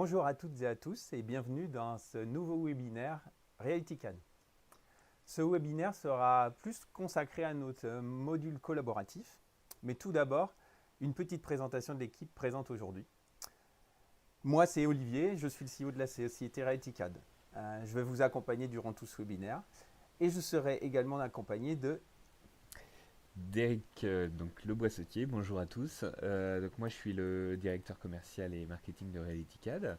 Bonjour à toutes et à tous et bienvenue dans ce nouveau webinaire RealityCAD. Ce webinaire sera plus consacré à notre module collaboratif, mais tout d'abord, une petite présentation de l'équipe présente aujourd'hui. Moi, c'est Olivier, je suis le CEO de la société RealityCAD. Je vais vous accompagner durant tout ce webinaire et je serai également accompagné de Derek donc Le Boissetier, bonjour à tous. Donc moi je suis le directeur commercial et marketing de RealityCAD.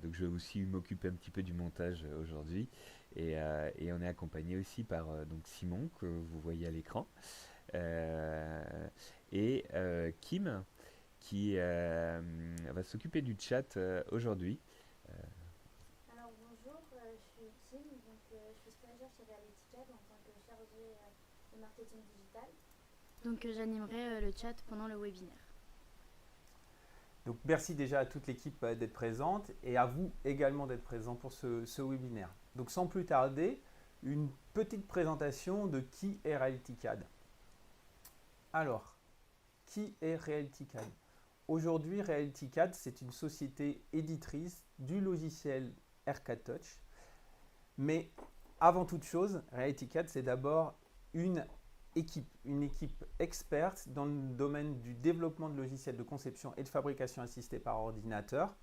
Donc je vais aussi m'occuper un petit peu du montage aujourd'hui. Et on est accompagné aussi par donc Simon que vous voyez à l'écran. Euh, et Kim qui va s'occuper du chat aujourd'hui. Euh, Alors bonjour, je suis Kim, je suis stagiaire chez RealityCAD en tant que chargée de marketing digital. J'animerai le chat pendant le webinaire. Donc, merci déjà à toute l'équipe d'être présente et à vous également d'être présent pour ce webinaire. Donc, sans plus tarder, une petite présentation de qui est RealityCAD. Alors, qui est RealityCAD? Aujourd'hui, RealityCAD, c'est une société éditrice du logiciel ARCAD Touch. Mais avant toute chose, RealityCAD, c'est d'abord une équipe experte dans le domaine du développement de logiciels de conception et de fabrication assistée par ordinateur,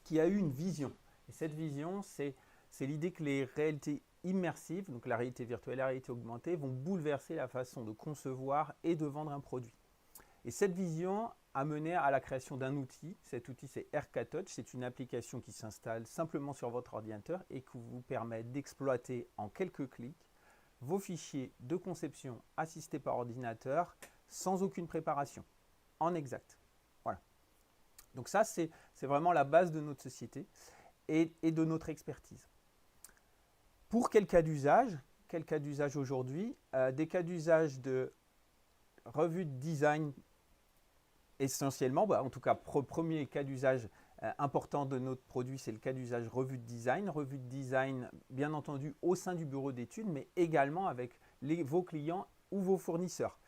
qui a eu une vision. Et cette vision, c'est l'idée que les réalités immersives, donc la réalité virtuelle et la réalité augmentée, vont bouleverser la façon de concevoir et de vendre un produit. Et cette vision a mené à la création d'un outil. Cet outil, c'est ARCAD Touch. C'est une application qui s'installe simplement sur votre ordinateur et qui vous permet d'exploiter en quelques clics vos fichiers de conception assistés par ordinateur sans aucune préparation, en exact. Voilà. Donc ça, c'est vraiment la base de notre société et de notre expertise. Pour quel cas d'usage aujourd'hui? Des cas d'usage de revue de design essentiellement, en tout cas, premier cas d'usage important de notre produit, c'est le cas d'usage revue de design. Revue de design, bien entendu, au sein du bureau d'études, mais également avec vos clients ou vos fournisseurs.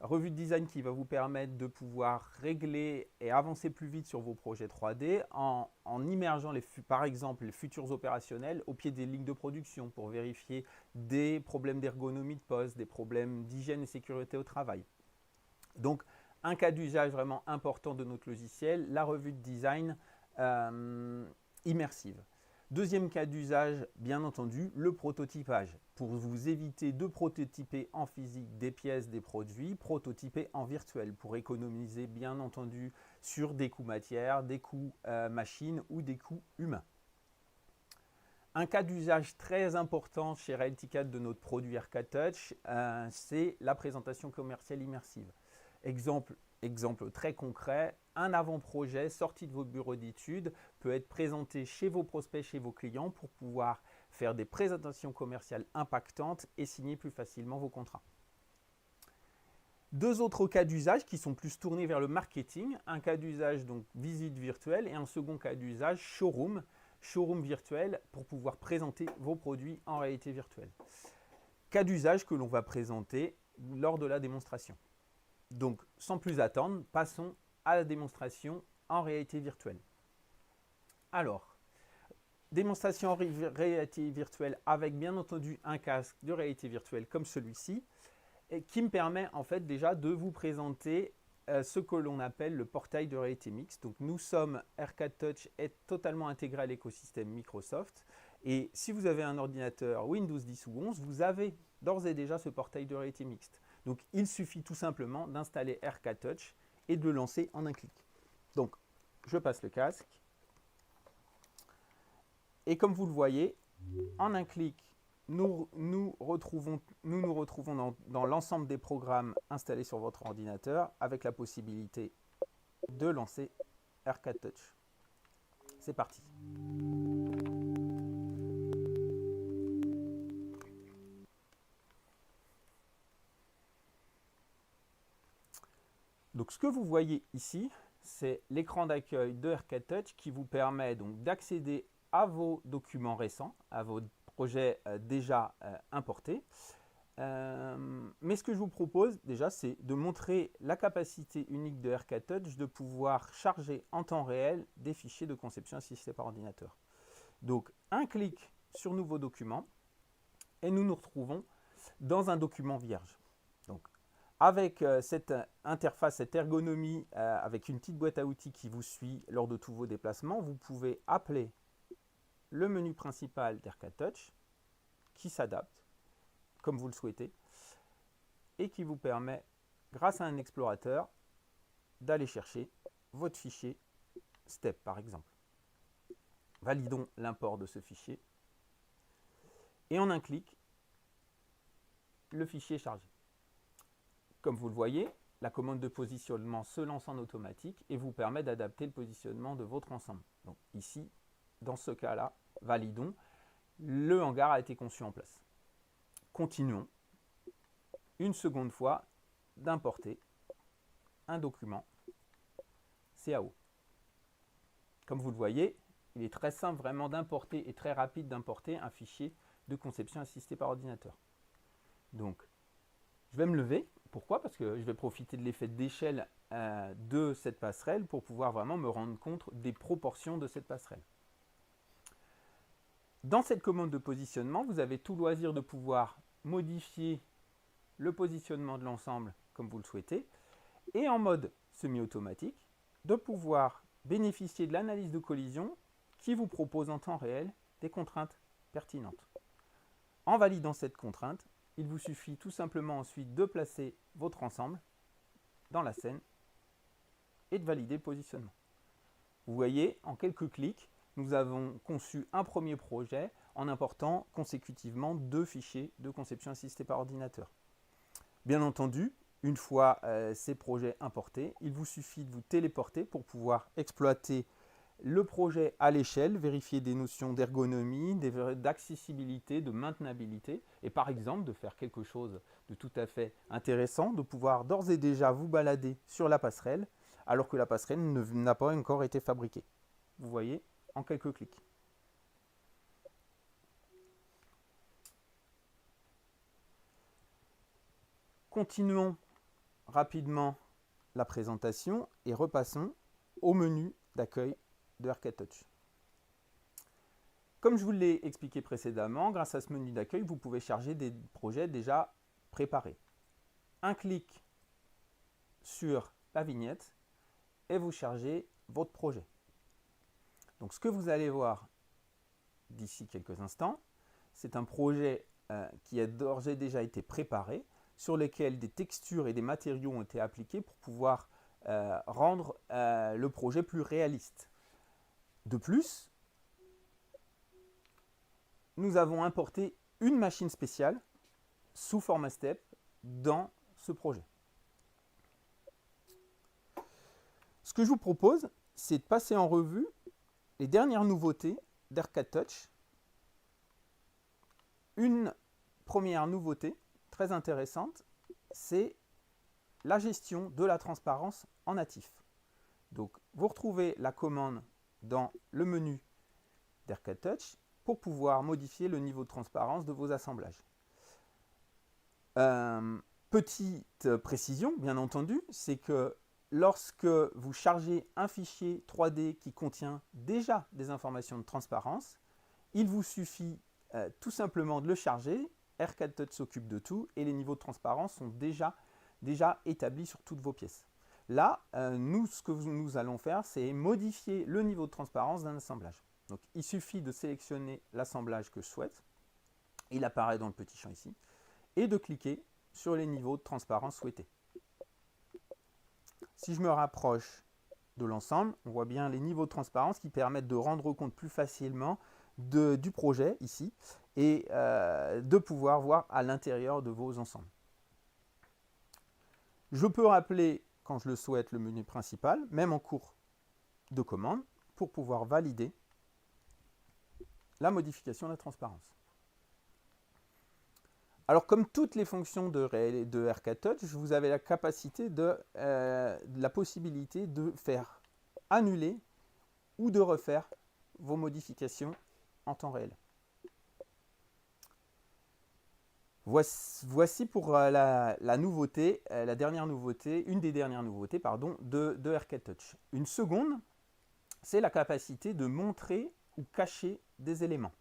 Revue de design qui va vous permettre de pouvoir régler et avancer plus vite sur vos projets 3D en immergeant par exemple les futurs opérationnels au pied des lignes de production pour vérifier des problèmes d'ergonomie de poste, des problèmes d'hygiène et sécurité au travail. Donc, un cas d'usage vraiment important de notre logiciel, la revue de design immersive. Deuxième cas d'usage, bien entendu, le prototypage. Pour vous éviter de prototyper en physique des pièces, des produits, prototyper en virtuel pour économiser bien entendu sur des coûts matières, des coûts machines ou des coûts humains. Un cas d'usage très important chez RealityCAD de notre produit ARCAD Touch, c'est la présentation commerciale immersive. Exemple très concret, un avant-projet sorti de vos bureaux d'études peut être présenté chez vos prospects, chez vos clients pour pouvoir faire des présentations commerciales impactantes et signer plus facilement vos contrats. Deux autres cas d'usage qui sont plus tournés vers le marketing, un cas d'usage donc visite virtuelle et un second cas d'usage showroom virtuel pour pouvoir présenter vos produits en réalité virtuelle. Cas d'usage que l'on va présenter lors de la démonstration. Donc, sans plus attendre, passons à la démonstration en réalité virtuelle. Alors, démonstration en réalité virtuelle avec bien entendu un casque de réalité virtuelle comme celui-ci, qui me permet en fait déjà de vous présenter ce que l'on appelle le portail de réalité mixte. Donc nous sommes, ARCAD Touch est totalement intégré à l'écosystème Microsoft. Et si vous avez un ordinateur Windows 10 ou 11, vous avez d'ores et déjà ce portail de réalité mixte. Donc il suffit tout simplement d'installer ARCAD Touch et de le lancer en un clic. Donc je passe le casque. Et comme vous le voyez, en un clic, nous nous retrouvons dans l'ensemble des programmes installés sur votre ordinateur avec la possibilité de lancer ARCAD Touch. C'est parti. Donc ce que vous voyez ici, c'est l'écran d'accueil de ARCAD Touch qui vous permet donc d'accéder à vos documents récents, à vos projets déjà importés. Mais ce que je vous propose déjà, c'est de montrer la capacité unique de RK Touch de pouvoir charger en temps réel des fichiers de conception assistée par ordinateur. Donc, un clic sur Nouveau document et nous nous retrouvons dans un document vierge. Donc, avec cette interface, cette ergonomie, avec une petite boîte à outils qui vous suit lors de tous vos déplacements, vous pouvez appeler le menu principal d'RK Touch qui s'adapte comme vous le souhaitez et qui vous permet, grâce à un explorateur, d'aller chercher votre fichier STEP par exemple. Validons l'import de ce fichier et en un clic, le fichier est chargé. Comme vous le voyez, la commande de positionnement se lance en automatique et vous permet d'adapter le positionnement de votre ensemble. Donc ici, dans ce cas-là, validons, le hangar a été conçu en place. Continuons une seconde fois d'importer un document CAO. Comme vous le voyez, il est très simple vraiment d'importer et très rapide d'importer un fichier de conception assistée par ordinateur. Donc, je vais me lever. Pourquoi? Parce que je vais profiter de l'effet d'échelle de cette passerelle pour pouvoir vraiment me rendre compte des proportions de cette passerelle. Dans cette commande de positionnement, vous avez tout loisir de pouvoir modifier le positionnement de l'ensemble comme vous le souhaitez et en mode semi-automatique, de pouvoir bénéficier de l'analyse de collision qui vous propose en temps réel des contraintes pertinentes. En validant cette contrainte, il vous suffit tout simplement ensuite de placer votre ensemble dans la scène et de valider le positionnement. Vous voyez, en quelques clics, nous avons conçu un premier projet en important consécutivement 2 fichiers de conception assistée par ordinateur. Bien entendu, une fois ces projets importés, il vous suffit de vous téléporter pour pouvoir exploiter le projet à l'échelle, vérifier des notions d'ergonomie, d'accessibilité, de maintenabilité et par exemple de faire quelque chose de tout à fait intéressant, de pouvoir d'ores et déjà vous balader sur la passerelle alors que la passerelle n'a pas encore été fabriquée. Vous voyez, en quelques clics. Continuons rapidement la présentation et repassons au menu d'accueil de RK Touch. Comme je vous l'ai expliqué précédemment, grâce à ce menu d'accueil, vous pouvez charger des projets déjà préparés. Un clic sur la vignette et vous chargez votre projet. Donc ce que vous allez voir d'ici quelques instants, c'est un projet qui a d'ores et déjà été préparé, sur lequel des textures et des matériaux ont été appliqués pour pouvoir rendre le projet plus réaliste. De plus, nous avons importé une machine spéciale sous format STEP dans ce projet. Ce que je vous propose, c'est de passer en revue les dernières nouveautés d'RK Touch. Une première nouveauté très intéressante, c'est la gestion de la transparence en natif. Donc, vous retrouvez la commande dans le menu d'RK Touch pour pouvoir modifier le niveau de transparence de vos assemblages. Petite précision, bien entendu, c'est que lorsque vous chargez un fichier 3D qui contient déjà des informations de transparence, il vous suffit tout simplement de le charger. RK Touch s'occupe de tout et les niveaux de transparence sont déjà établis sur toutes vos pièces. Là, ce que nous allons faire, c'est modifier le niveau de transparence d'un assemblage. Donc, il suffit de sélectionner l'assemblage que je souhaite. Il apparaît dans le petit champ ici. Et de cliquer sur les niveaux de transparence souhaités. Si je me rapproche de l'ensemble, on voit bien les niveaux de transparence qui permettent de rendre compte plus facilement du projet ici et de pouvoir voir à l'intérieur de vos ensembles. Je peux rappeler, quand je le souhaite, le menu principal, même en cours de commande, pour pouvoir valider la modification de la transparence. Alors, comme toutes les fonctions de RK Touch, vous avez la capacité la possibilité de faire annuler ou de refaire vos modifications en temps réel. Voici pour la nouveauté, la dernière nouveauté, une des dernières nouveautés pardon, de Arcade Touch. Une seconde, c'est la capacité de montrer ou cacher des éléments.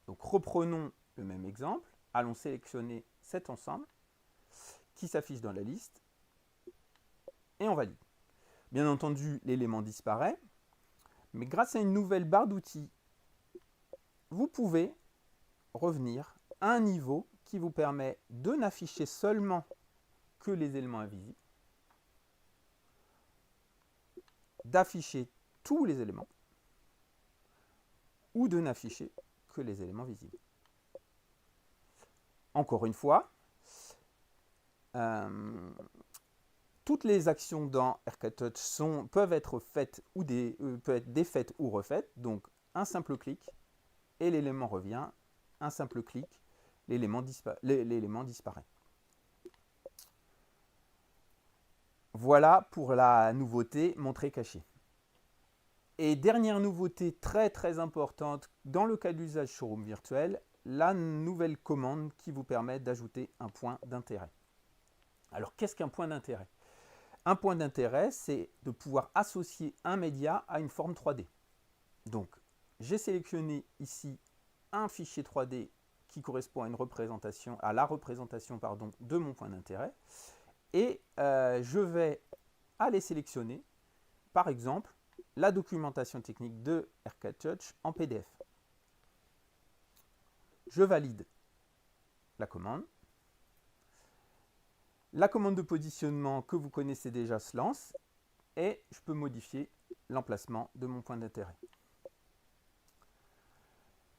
Donc reprenons le même exemple, allons sélectionner cet ensemble qui s'affiche dans la liste et on valide. Bien entendu, l'élément disparaît, mais grâce à une nouvelle barre d'outils, vous pouvez revenir à un niveau qui vous permet de n'afficher seulement que les éléments invisibles, d'afficher tous les éléments, ou de n'afficher que les éléments visibles. Encore une fois, toutes les actions dans Arcade Touch peuvent être faites ou peuvent être défaites ou refaites. Donc un simple clic et l'élément revient. Un simple clic, l'élément disparaît. Voilà pour la nouveauté montrer caché. Et dernière nouveauté très très importante dans le cas d'usage showroom virtuel, la nouvelle commande qui vous permet d'ajouter un point d'intérêt. Alors qu'est-ce qu'un point d'intérêt? Un point d'intérêt, c'est de pouvoir associer un média à une forme 3D. Donc j'ai sélectionné ici un fichier 3D qui correspond à la représentation de mon point d'intérêt. Et je vais aller sélectionner, par exemple, la documentation technique de Arcade Touch en PDF. Je valide la commande. La commande de positionnement que vous connaissez déjà se lance et je peux modifier l'emplacement de mon point d'intérêt.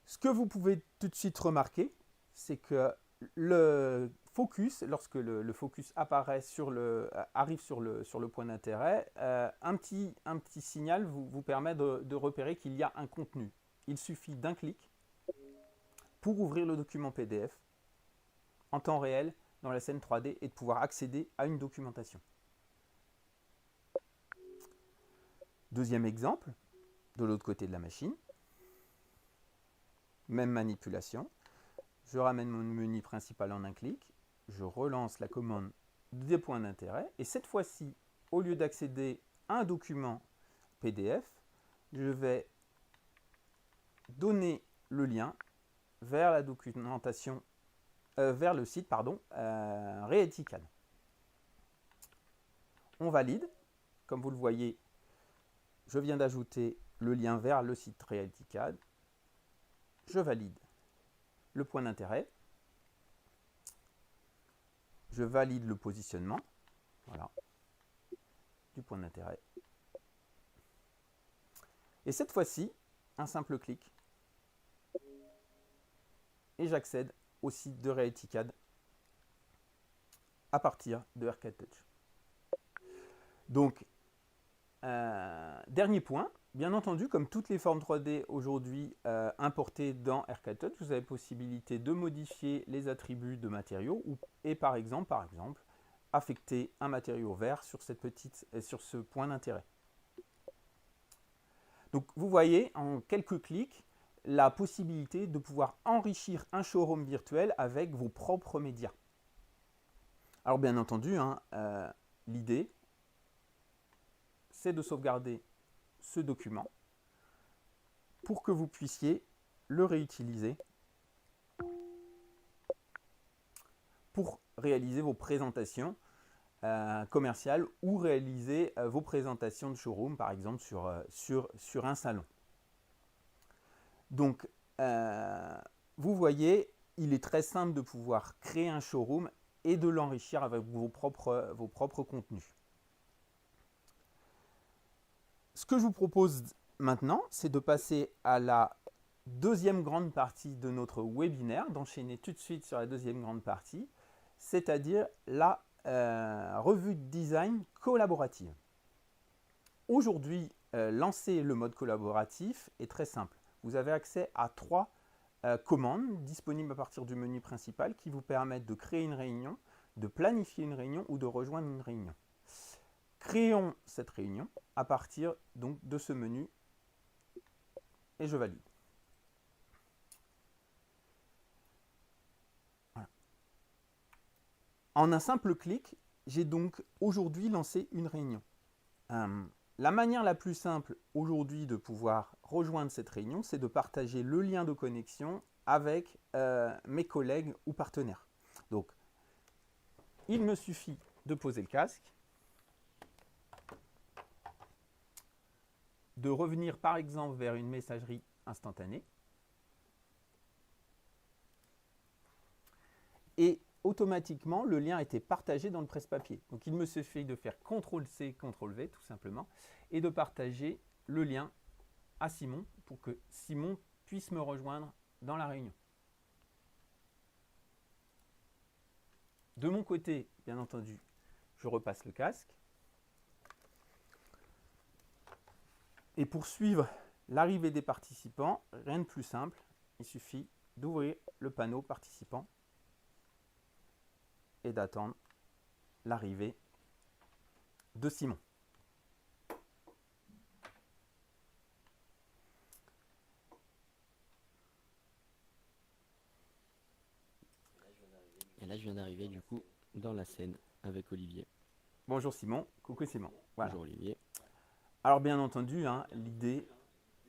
Ce que vous pouvez tout de suite remarquer, c'est que le focus, lorsque le focus arrive sur le point d'intérêt, un petit signal vous permet de repérer qu'il y a un contenu. Il suffit d'un clic pour ouvrir le document PDF en temps réel dans la scène 3D et de pouvoir accéder à une documentation. Deuxième exemple, de l'autre côté de la machine. Même manipulation. Je ramène mon menu principal en un clic. Je relance la commande des points d'intérêt. Et cette fois-ci, au lieu d'accéder à un document PDF, je vais donner le lien vers la documentation, vers le site RealityCAD. On valide. Comme vous le voyez, je viens d'ajouter le lien vers le site RealityCAD. Je valide le point d'intérêt. Je valide le positionnement. Voilà. Du point d'intérêt. Et cette fois-ci, un simple clic. Et j'accède au site de RealityCAD à partir de Arcade Touch. Donc, dernier point. Bien entendu, comme toutes les formes 3D aujourd'hui importées dans Arcade Touch, vous avez possibilité de modifier les attributs de matériaux et par exemple, affecter un matériau vert sur ce point d'intérêt. Donc vous voyez en quelques clics la possibilité de pouvoir enrichir un showroom virtuel avec vos propres médias. Alors bien entendu, l'idée c'est de sauvegarder ce document pour que vous puissiez le réutiliser pour réaliser vos présentations commerciales ou réaliser vos présentations de showroom, par exemple sur un salon. Donc, vous voyez, il est très simple de pouvoir créer un showroom et de l'enrichir avec vos propres contenus. Ce que je vous propose maintenant, c'est de passer à la deuxième grande partie de notre webinaire, d'enchaîner tout de suite sur la deuxième grande partie, c'est-à-dire la revue de design collaborative. Aujourd'hui, lancer le mode collaboratif est très simple. Vous avez accès à 3 commandes disponibles à partir du menu principal qui vous permettent de créer une réunion, de planifier une réunion ou de rejoindre une réunion. Créons cette réunion à partir donc de ce menu et je valide. Voilà. En un simple clic, j'ai donc aujourd'hui lancé une réunion. La manière la plus simple aujourd'hui de pouvoir rejoindre cette réunion, c'est de partager le lien de connexion avec mes collègues ou partenaires. Donc, il me suffit de poser le casque, de revenir par exemple vers une messagerie instantanée et automatiquement le lien a été partagé dans le presse-papier. Donc il me suffit de faire CTRL-C, CTRL-V tout simplement et de partager le lien à Simon pour que Simon puisse me rejoindre dans la réunion. De mon côté, bien entendu, je repasse le casque. Et pour suivre l'arrivée des participants, rien de plus simple, il suffit d'ouvrir le panneau participants et d'attendre l'arrivée de Simon. Et là, je viens d'arriver du coup dans la scène avec Olivier. Bonjour Simon, coucou Simon. Voilà. Bonjour Olivier. Alors bien entendu, l'idée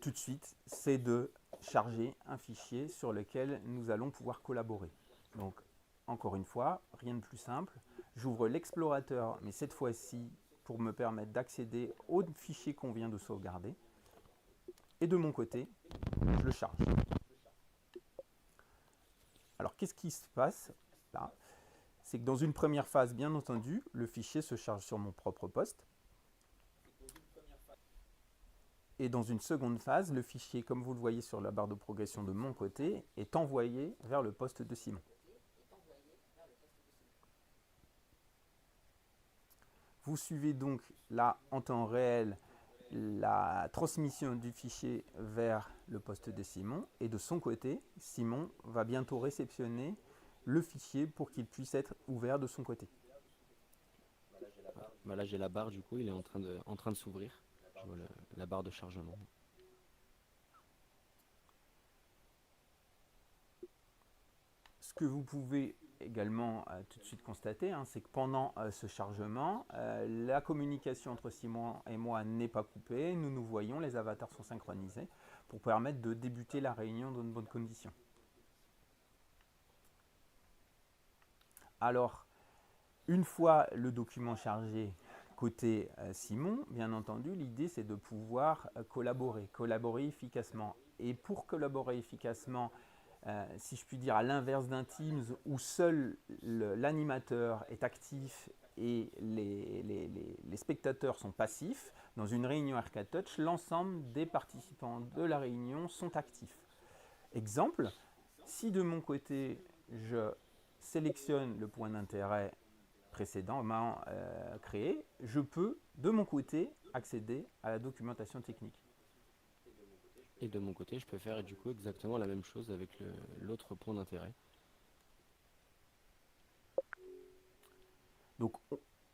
tout de suite, c'est de charger un fichier sur lequel nous allons pouvoir collaborer. Donc encore une fois, rien de plus simple. J'ouvre l'explorateur, mais cette fois-ci pour me permettre d'accéder au fichier qu'on vient de sauvegarder. Et de mon côté, je le charge. Alors qu'est-ce qui se passe là? C'est que dans une première phase, bien entendu, le fichier se charge sur mon propre poste. Et dans une seconde phase, le fichier, comme vous le voyez sur la barre de progression de mon côté, est envoyé vers le poste de Simon. Vous suivez donc là en temps réel la transmission du fichier vers le poste de Simon. Et de son côté, Simon va bientôt réceptionner le fichier pour qu'il puisse être ouvert de son côté. Là, j'ai la barre, du coup, il est en train de s'ouvrir. Je vois la barre de chargement. Ce que vous pouvez également tout de suite constater, c'est que pendant ce chargement, la communication entre Simon et moi n'est pas coupée. Nous nous voyons, les avatars sont synchronisés pour permettre de débuter la réunion dans de bonnes conditions. Alors, une fois le document chargé côté Simon, bien entendu, l'idée c'est de pouvoir collaborer efficacement. Et pour collaborer efficacement, si je puis dire, à l'inverse d'un Teams où seul l'animateur est actif et les spectateurs sont passifs, dans une réunion Arcatouch, l'ensemble des participants de la réunion sont actifs. Exemple, si de mon côté, je sélectionne le point d'intérêt précédemment créé, je peux, de mon côté, accéder à la documentation technique. Et de mon côté, je peux faire du coup exactement la même chose avec l'autre point d'intérêt. Donc,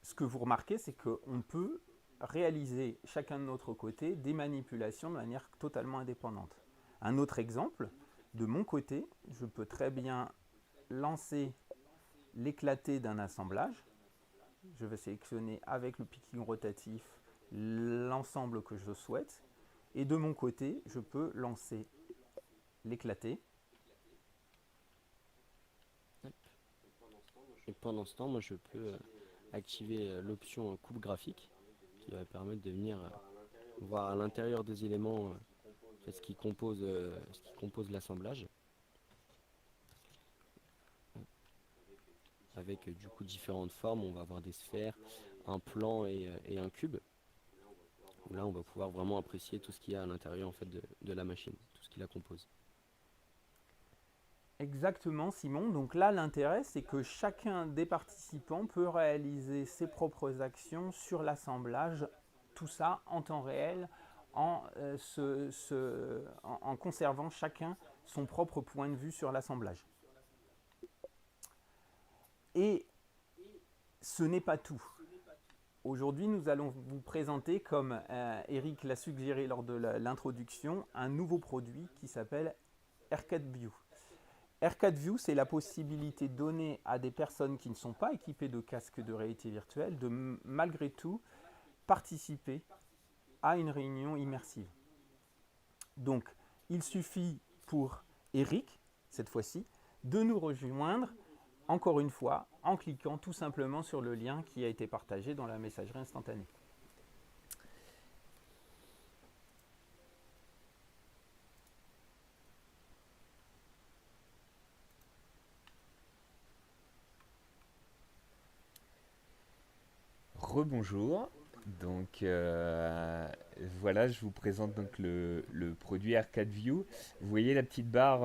ce que vous remarquez, c'est qu'on peut réaliser chacun de notre côté des manipulations de manière totalement indépendante. Un autre exemple, de mon côté, je peux très bien lancer l'éclaté d'un assemblage. Je vais sélectionner avec le picking rotatif l'ensemble que je souhaite. Et de mon côté, je peux lancer l'éclaté. Et pendant ce temps, moi je peux activer l'option coupe graphique qui va permettre de venir voir à l'intérieur des éléments ce qui compose l'assemblage. Avec du coup différentes formes, on va avoir des sphères, un plan et un cube. Là, on va pouvoir vraiment apprécier tout ce qu'il y a à l'intérieur en fait, de la machine, tout ce qui la compose. Exactement, Simon. Donc là, l'intérêt, c'est que chacun des participants peut réaliser ses propres actions sur l'assemblage, tout ça en temps réel, en conservant chacun son propre point de vue sur l'assemblage. Et ce n'est pas tout. Aujourd'hui, nous allons vous présenter, comme Eric l'a suggéré lors de l'introduction, un nouveau produit qui s'appelle AirCAD View. R4View, c'est la possibilité donnée à des personnes qui ne sont pas équipées de casques de réalité virtuelle de malgré tout participer à une réunion immersive. Donc, il suffit pour Eric, cette fois-ci, de nous rejoindre, encore une fois, en cliquant tout simplement sur le lien qui a été partagé dans la messagerie instantanée. Rebonjour. Donc voilà, je vous présente donc le produit R4View. Vous voyez la petite barre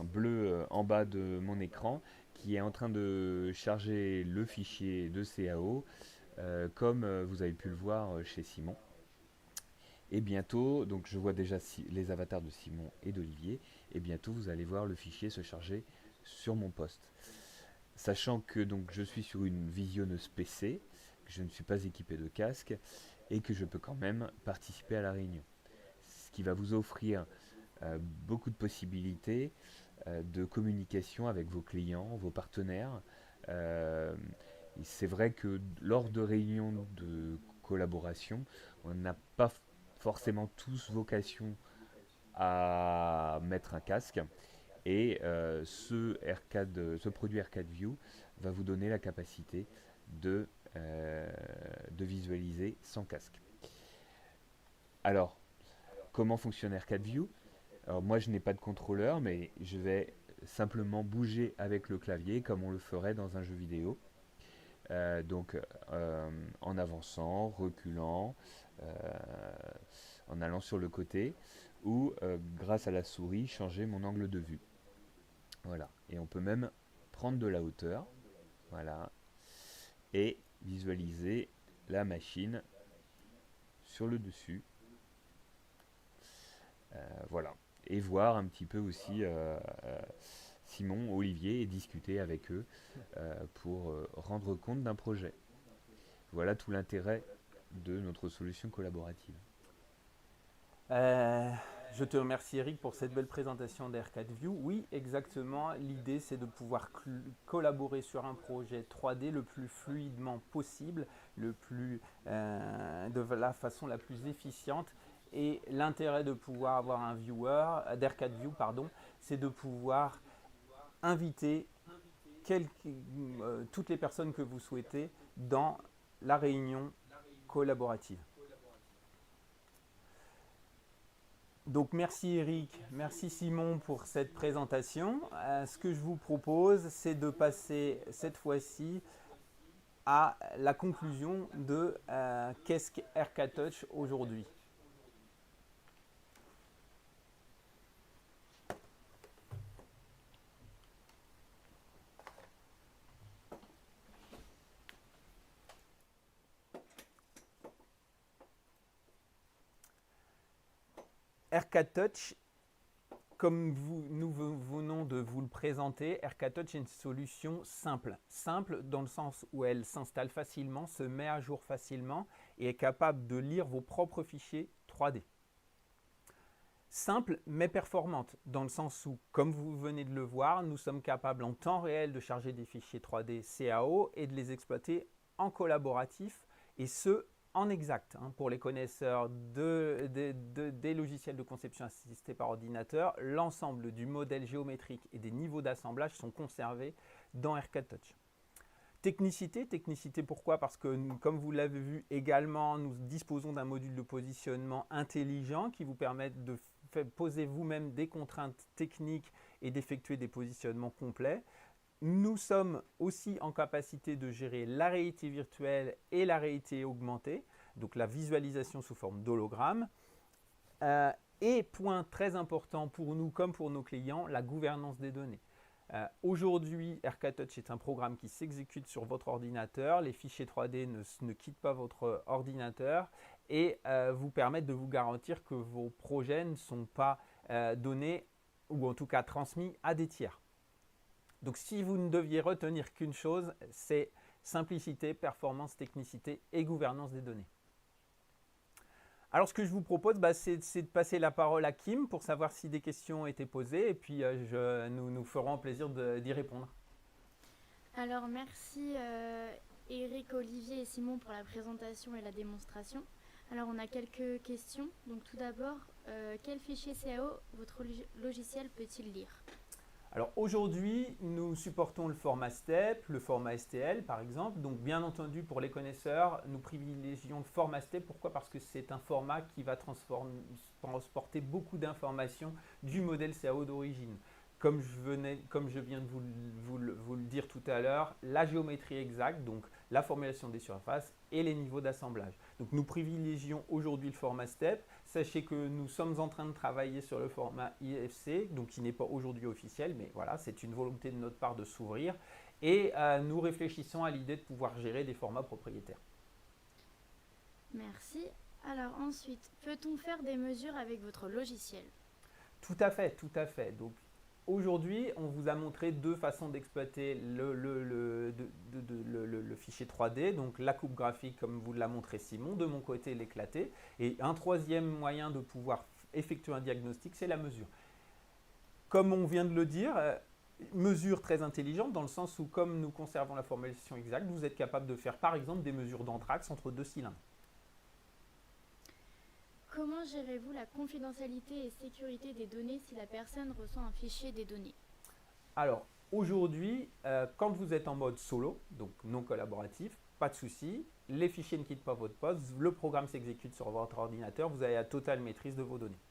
bleue en bas de mon écran qui est en train de charger le fichier de CAO comme vous avez pu le voir chez Simon. Et bientôt, donc je vois déjà les avatars de Simon et d'Olivier, et bientôt vous allez voir le fichier se charger sur mon poste. Sachant que donc, je suis sur une visionneuse PC, que je ne suis pas équipé de casque, et que je peux quand même participer à la réunion. Ce qui va vous offrir beaucoup de possibilités de communication avec vos clients, vos partenaires. C'est vrai que lors de réunions de collaboration, on n'a pas forcément tous vocation à mettre un casque. Et ce produit R4View va vous donner la capacité de visualiser sans casque. Alors, comment fonctionne R4View? Alors moi je n'ai pas de contrôleur, mais je vais simplement bouger avec le clavier comme on le ferait dans un jeu vidéo. En avançant, reculant, en allant sur le côté, ou grâce à la souris changer mon angle de vue. Voilà, et on peut même prendre de la hauteur, voilà, et visualiser la machine sur le dessus. Voilà, et voir un petit peu aussi Simon, Olivier et discuter avec eux pour rendre compte d'un projet. Voilà tout l'intérêt de notre solution collaborative. Je te remercie Eric pour cette belle présentation d'R4View. Oui, exactement. L'idée, c'est de pouvoir collaborer sur un projet 3D le plus fluidement possible, de la façon la plus efficiente. Et l'intérêt de pouvoir avoir un viewer, d'R4View, c'est de pouvoir inviter toutes les personnes que vous souhaitez dans la réunion collaborative. Donc merci Eric, merci Simon pour cette présentation. Ce que je vous propose, c'est de passer cette fois-ci à la conclusion de qu'est-ce qu'R4Touch aujourd'hui. R4Touch, comme nous venons de vous le présenter, R4Touch est une solution simple. Simple dans le sens où elle s'installe facilement, se met à jour facilement et est capable de lire vos propres fichiers 3D. Simple mais performante dans le sens où, comme vous venez de le voir, nous sommes capables en temps réel de charger des fichiers 3D CAO et de les exploiter en collaboratif et ce, en exact. Pour les connaisseurs des logiciels de conception assistée par ordinateur, l'ensemble du modèle géométrique et des niveaux d'assemblage sont conservés dans R4Touch. Technicité pourquoi? Parce que comme vous l'avez vu également, nous disposons d'un module de positionnement intelligent qui vous permet de poser vous-même des contraintes techniques et d'effectuer des positionnements complets. Nous sommes aussi en capacité de gérer la réalité virtuelle et la réalité augmentée, donc la visualisation sous forme d'hologramme. Et point très important pour nous comme pour nos clients, la gouvernance des données. Aujourd'hui, R4Touch est un programme qui s'exécute sur votre ordinateur. Les fichiers 3D ne quittent pas votre ordinateur et vous permettent de vous garantir que vos projets ne sont pas donnés ou en tout cas transmis à des tiers. Donc si vous ne deviez retenir qu'une chose, c'est simplicité, performance, technicité et gouvernance des données. Alors, ce que je vous propose, c'est de passer la parole à Kim pour savoir si des questions étaient posées et puis nous ferons plaisir d'y répondre. Alors merci Eric, Olivier et Simon pour la présentation et la démonstration. Alors on a quelques questions. Donc tout d'abord, quel fichier CAO votre logiciel peut-il lire? Alors aujourd'hui, nous supportons le format STEP, le format STL par exemple. Donc bien entendu, pour les connaisseurs, nous privilégions le format STEP. Pourquoi? Parce que c'est un format qui va transporter beaucoup d'informations du modèle CAO d'origine. Comme je viens de vous le dire tout à l'heure, la géométrie exacte, donc la formulation des surfaces et les niveaux d'assemblage. Donc nous privilégions aujourd'hui le format STEP. Sachez que nous sommes en train de travailler sur le format IFC, donc qui n'est pas aujourd'hui officiel, mais voilà, c'est une volonté de notre part de s'ouvrir. Et nous réfléchissons à l'idée de pouvoir gérer des formats propriétaires. Merci. Alors ensuite, peut-on faire des mesures avec votre logiciel? Tout à fait, tout à fait. Donc aujourd'hui, on vous a montré deux façons d'exploiter le fichier 3D, donc la coupe graphique comme vous l'a montré Simon, de mon côté l'éclaté, et un troisième moyen de pouvoir effectuer un diagnostic, c'est la mesure. Comme on vient de le dire, mesure très intelligente dans le sens où comme nous conservons la formulation exacte, vous êtes capable de faire par exemple des mesures d'anthrax entre deux cylindres. Comment gérez-vous la confidentialité et sécurité des données si la personne reçoit un fichier des données? Alors, aujourd'hui, quand vous êtes en mode solo, donc non collaboratif, pas de souci, les fichiers ne quittent pas votre poste, le programme s'exécute sur votre ordinateur, vous avez la totale maîtrise de vos données.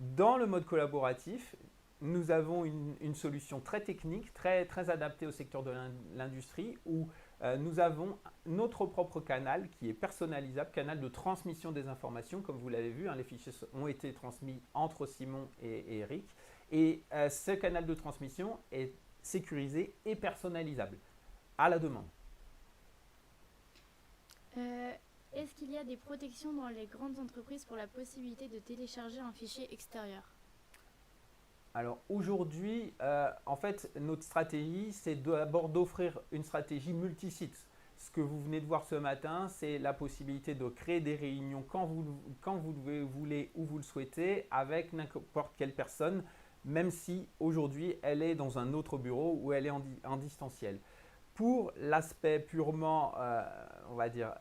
Dans le mode collaboratif, nous avons une solution très technique, très adaptée au secteur de l'industrie où nous avons notre propre canal qui est personnalisable, canal de transmission des informations. Comme vous l'avez vu, les fichiers ont été transmis entre Simon et Eric. Et ce canal de transmission est sécurisé et personnalisable à la demande. Est-ce qu'il y a des protections dans les grandes entreprises pour la possibilité de télécharger un fichier extérieur? Alors aujourd'hui, en fait, notre stratégie, c'est d'abord d'offrir une stratégie multisite. Ce que vous venez de voir ce matin, c'est la possibilité de créer des réunions quand vous voulez, où vous le souhaitez, avec n'importe quelle personne, même si aujourd'hui, elle est dans un autre bureau ou elle est en distanciel. Pour l'aspect purement, on va dire,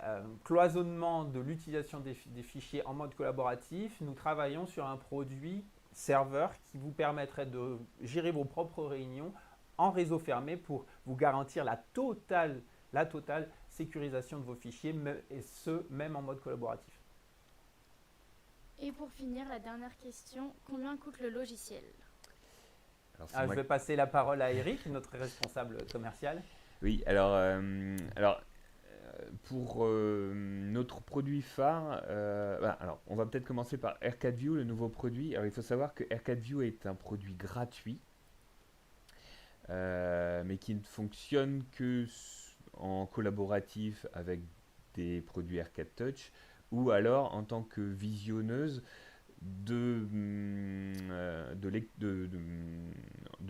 cloisonnement de l'utilisation des fichiers en mode collaboratif, nous travaillons sur un produit serveur qui vous permettrait de gérer vos propres réunions en réseau fermé pour vous garantir la totale sécurisation de vos fichiers et ce, même en mode collaboratif. Et pour finir, la dernière question, combien coûte le logiciel? Je vais passer la parole à Eric, notre responsable commercial. Oui, pour notre produit phare, alors on va peut-être commencer par R4View, le nouveau produit. Alors il faut savoir que R4View est un produit gratuit, mais qui ne fonctionne que en collaboratif avec des produits R4 Touch ou alors en tant que visionneuse de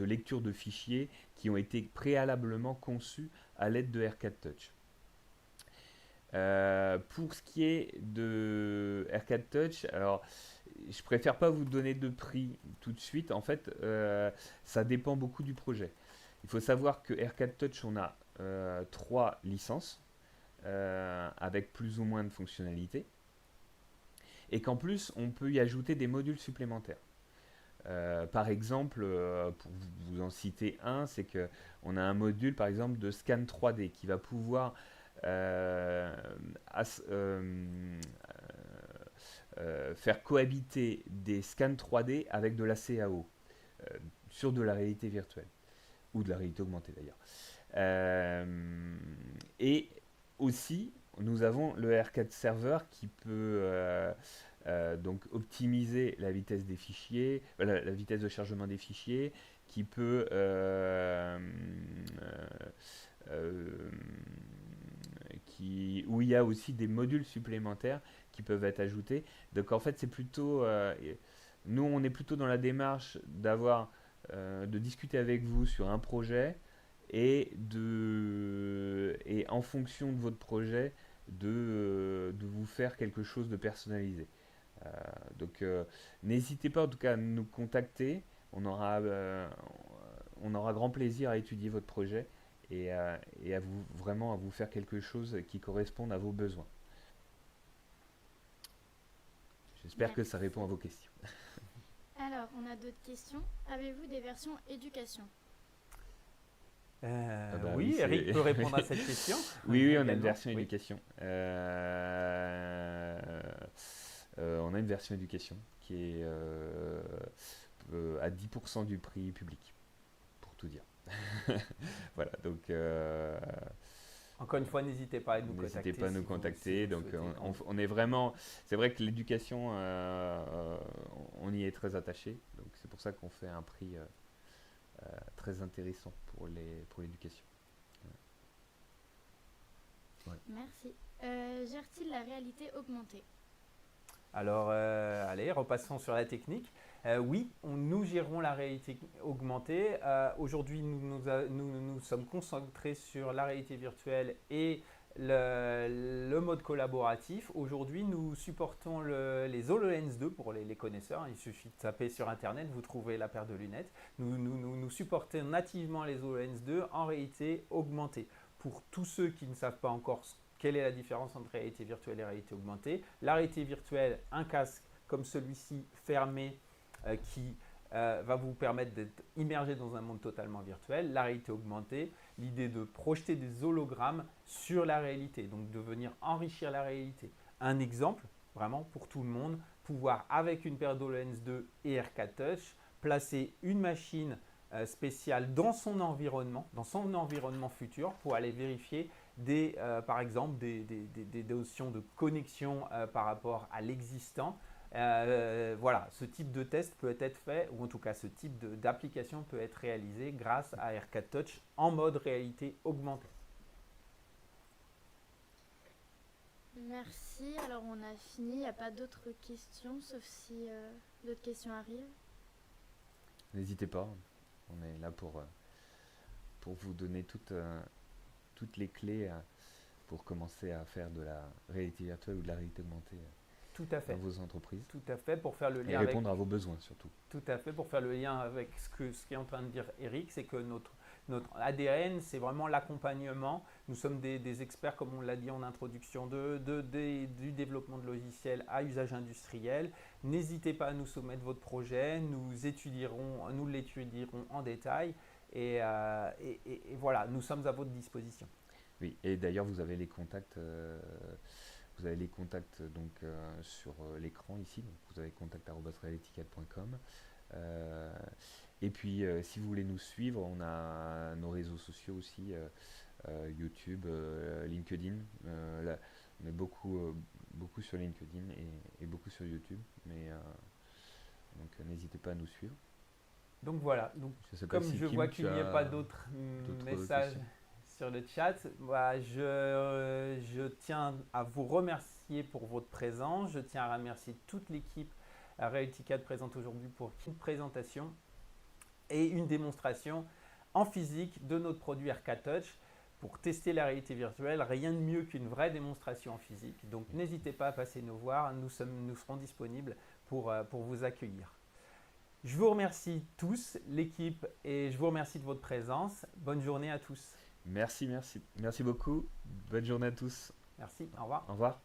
lecture de fichiers qui ont été préalablement conçus à l'aide de R4 Touch. Pour ce qui est de R4 Touch, alors je préfère pas vous donner de prix tout de suite. En fait, ça dépend beaucoup du projet. Il faut savoir que R4 Touch, on a 3 licences avec plus ou moins de fonctionnalités. Et qu'en plus, on peut y ajouter des modules supplémentaires. Par exemple, pour vous en citer un, c'est qu'on a un module par exemple de scan 3D qui va pouvoir faire cohabiter des scans 3D avec de la CAO sur de la réalité virtuelle ou de la réalité augmentée d'ailleurs. Et aussi, nous avons le R4 Server qui peut donc optimiser la vitesse des fichiers, la vitesse de chargement des fichiers, qui peut où il y a aussi des modules supplémentaires qui peuvent être ajoutés. Donc en fait, c'est plutôt nous, on est plutôt dans la démarche de discuter avec vous sur un projet et en fonction de votre projet de vous faire quelque chose de personnalisé. Donc n'hésitez pas en tout cas à nous contacter. On aura grand plaisir à étudier votre projet et à vous vraiment à vous faire quelque chose qui corresponde à vos besoins. J'espère que ça répond à vos questions. Alors, on a d'autres questions. Avez-vous des versions éducation? Oui, Eric peut répondre à cette question. Oui, on a une version Oui. éducation. On a une version éducation qui est à 10% du prix public, pour tout dire. Voilà, donc Encore une fois, n'hésitez pas à nous contacter. n'hésitez pas à nous si vous contacter. Donc souhaitez. on est vraiment, c'est vrai que l'éducation, on y est très attaché. Donc c'est pour ça qu'on fait un prix très intéressant pour l'éducation. Merci. Gère-t-il la réalité augmentée? Alors, allez, repassons sur la technique. Oui, nous gérons la réalité augmentée. Aujourd'hui, nous sommes concentrés sur la réalité virtuelle et le mode collaboratif. Aujourd'hui, nous supportons les HoloLens 2 pour les connaisseurs. Il suffit de taper sur Internet, vous trouvez la paire de lunettes. Nous supportons nativement les HoloLens 2 en réalité augmentée. Pour tous ceux qui ne savent pas encore quelle est la différence entre réalité virtuelle et réalité augmentée, la réalité virtuelle, un casque comme celui-ci fermé qui va vous permettre d'être immergé dans un monde totalement virtuel. La réalité augmentée, l'idée de projeter des hologrammes sur la réalité, donc de venir enrichir la réalité. Un exemple, vraiment pour tout le monde, pouvoir avec une paire d'HoloLens 2 et R4 Touch, placer une machine spéciale dans son environnement futur pour aller vérifier par exemple des notions de connexion par rapport à l'existant. Voilà, ce type de test peut être fait, ou en tout cas ce type d'application peut être réalisé grâce à R4 Touch en mode réalité augmentée. Merci. Alors, on a fini. Il n'y a pas d'autres questions, sauf si d'autres questions arrivent. N'hésitez pas, on est là pour vous donner toutes les clés pour commencer à faire de la réalité virtuelle ou de la réalité augmentée Tout à fait. dans vos entreprises. Tout à fait, pour faire le Et lien répondre à vos besoins surtout. Tout à fait, pour faire le lien avec ce qu'est en train de dire Eric, c'est que notre ADN, c'est vraiment l'accompagnement. Nous sommes des experts, comme on l'a dit en introduction, du développement de logiciels à usage industriel. N'hésitez pas à nous soumettre votre projet, nous l'étudierons en détail. Et voilà, nous sommes à votre disposition. Oui, et d'ailleurs vous avez les contacts. Donc, sur l'écran ici, donc vous avez contact@realitycad.com. Et puis si vous voulez nous suivre, on a nos réseaux sociaux aussi, YouTube, LinkedIn. Là, on est beaucoup sur LinkedIn et beaucoup sur YouTube, donc n'hésitez pas à nous suivre. Donc voilà, donc, comme je vois qu'il n'y a pas d'autres messages sur le chat, je tiens à vous remercier pour votre présence. Je tiens à remercier toute l'équipe à RealityCAD présente aujourd'hui pour une présentation et une démonstration en physique de notre produit R4 Touch. Pour tester la réalité virtuelle, rien de mieux qu'une vraie démonstration en physique. Donc n'hésitez pas à passer nous voir, nous serons disponibles pour vous accueillir. Je vous remercie tous, l'équipe, et je vous remercie de votre présence. Bonne journée à tous. Merci beaucoup. Bonne journée à tous. Merci, au revoir. Au revoir.